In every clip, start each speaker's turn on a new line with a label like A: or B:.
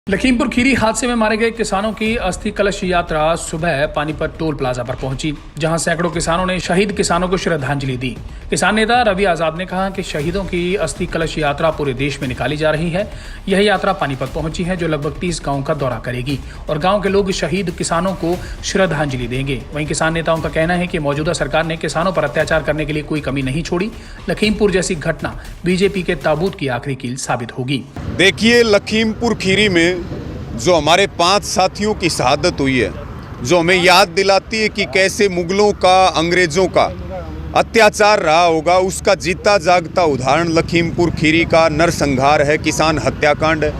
A: लखीमपुर खीरी हादसे में मारे गए किसानों की अस्थि कलश यात्रा सुबह पानीपत टोल प्लाजा पर पहुंची, जहां सैकड़ों किसानों ने शहीद किसानों को श्रद्धांजलि दी। किसान नेता रवि आजाद ने कहा कि शहीदों की अस्थि कलश यात्रा पूरे देश में निकाली जा रही है। यह यात्रा पानीपत पहुंची है, जो लगभग 30 गाँव का दौरा करेगी और गाँव के लोग शहीद किसानों को श्रद्धांजलि देंगे। वहीं किसान नेताओं का कहना है कि मौजूदा सरकार ने किसानों पर अत्याचार करने के लिए कोई कमी नहीं छोड़ी। लखीमपुर जैसी घटना बीजेपी के ताबूत की आखिरी कील साबित होगी।
B: देखिए, लखीमपुर खीरी में जो हमारे 5 साथियों की शहादत हुई है, जो हमें याद दिलाती है कि कैसे मुगलों का, अंग्रेजों का अत्याचार रहा होगा, उसका जीता जागता उदाहरण लखीमपुर खीरी का नरसंहार है, किसान हत्याकांड है।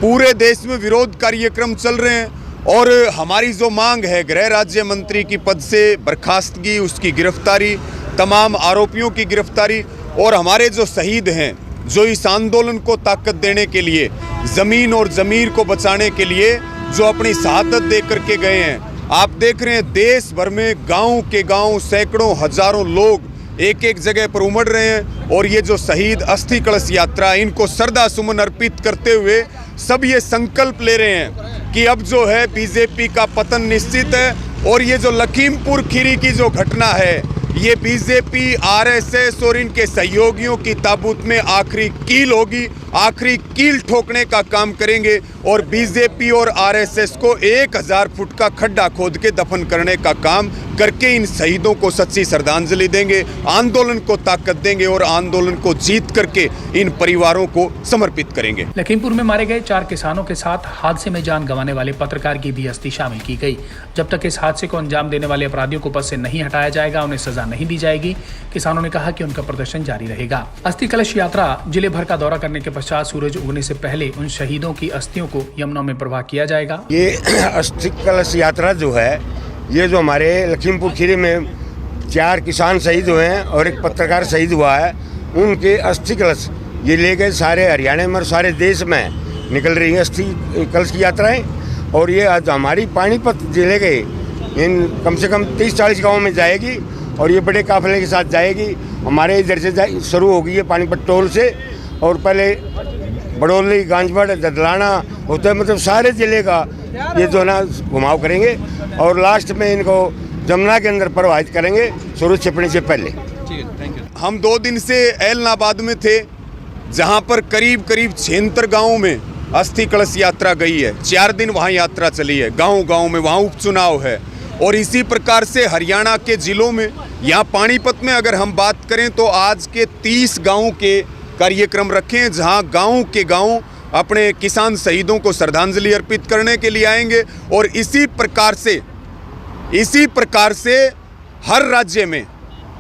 B: पूरे देश में विरोध कार्यक्रम चल रहे हैं और हमारी जो मांग है गृह राज्य मंत्री की पद से बर्खास्तगी, उसकी गिरफ्तारी, तमाम आरोपियों की गिरफ्तारी और हमारे जो शहीद हैं, जो इस आंदोलन को ताकत देने के लिए, ज़मीन और ज़मीर को बचाने के लिए जो अपनी शहादत दे करके गए हैं। आप देख रहे हैं देश भर में गांव के गांव सैकड़ों हजारों लोग एक एक जगह पर उमड़ रहे हैं और ये जो शहीद अस्थि कलश यात्रा, इनको श्रद्धा सुमन अर्पित करते हुए सब ये संकल्प ले रहे हैं कि अब जो है बीजेपी का पतन निश्चित है और ये जो लखीमपुर खीरी की जो घटना है, ये बीजेपी, आरएसएस और इनके सहयोगियों की ताबूत में आखिरी कील होगी, आखिरी कील ठोकने का काम करेंगे और बीजेपी और आरएसएस को 1000 फुट का खड्डा खोद के दफन करने का काम करके इन शहीदों को सच्ची श्रद्धांजलि देंगे, आंदोलन को ताकत देंगे और आंदोलन को जीत करके इन परिवारों को समर्पित करेंगे।
A: लखीमपुर में मारे गए 4 किसानों के साथ हादसे में जान गंवाने वाले पत्रकार की भी अस्थि शामिल की गई। जब तक इस हादसे को अंजाम देने वाले अपराधियों को पद से नहीं हटाया जाएगा, उन्हें सजा नहीं दी जाएगी। किसानों ने कहा कि उनका प्रदर्शन जारी रहेगा। अस्थि कलश यात्रा जिले भर का दौरा करने के पश्चात सूरज उगने से पहले उन शहीदों की अस्थियों को यमुना में प्रवाह किया जाएगा।
C: ये अस्थि कलश यात्रा जो है, ये जो हमारे लखीमपुर खीरी में 4 किसान शहीद हुए हैं और एक पत्रकार शहीद हुआ है, उनके अस्थि कलश ये लेके सारे हरियाणा में और सारे देश में निकल रही है अस्थि कलश की यात्राएं। और ये आज हमारी पानीपत जिले के इन कम से कम 30-40 गाँव में जाएगी और ये बड़े काफिले के साथ जाएगी। हमारे इधर से शुरू होगी है पानीपत टोल से और पहले बड़ौली, गांजबड़, ददलाना होते हैं, मतलब सारे ज़िले का ये जो ना घुमाव करेंगे और लास्ट में इनको जमुना के अंदर प्रवाहित करेंगे सूरज छिपने से पहले।
B: ठीक है, थैंक यू। हम 2 दिन से ऐलनाबाद में थे, जहां पर करीब 76 गाँवों में अस्थि कलश यात्रा गई है। 4 दिन वहां यात्रा चली है, गाँव में वहां उपचुनाव है और इसी प्रकार से हरियाणा के जिलों में, यहाँ पानीपत में अगर हम बात करें तो आज के 30 गाँव के कार्यक्रम रखे हैं, जहां गांव के गांव अपने किसान शहीदों को श्रद्धांजलि अर्पित करने के लिए आएंगे और इसी प्रकार से हर राज्य में,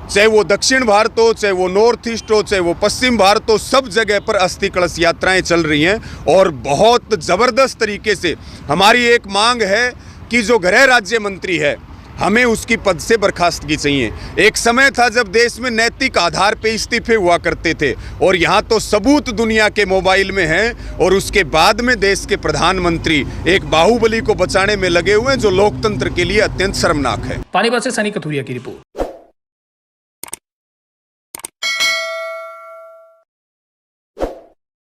B: चाहे वो दक्षिण भारत हो, चाहे वो नॉर्थ ईस्ट हो, चाहे वो पश्चिम भारत हो, सब जगह पर अस्थि कलश यात्राएं चल रही हैं और बहुत ज़बरदस्त तरीके से हमारी एक मांग है कि जो गृह राज्य मंत्री है, हमें उसकी पद से बर्खास्तगी चाहिए। एक समय था जब देश में नैतिक आधार पे इस्तीफे हुआ करते थे और यहाँ तो सबूत दुनिया के मोबाइल में हैं और उसके बाद में देश के प्रधानमंत्री एक बाहुबली को बचाने में लगे हुए हैं, जो लोकतंत्र के लिए अत्यंत शर्मनाक है।
A: पानीपत से सनी कथुरिया की रिपोर्ट।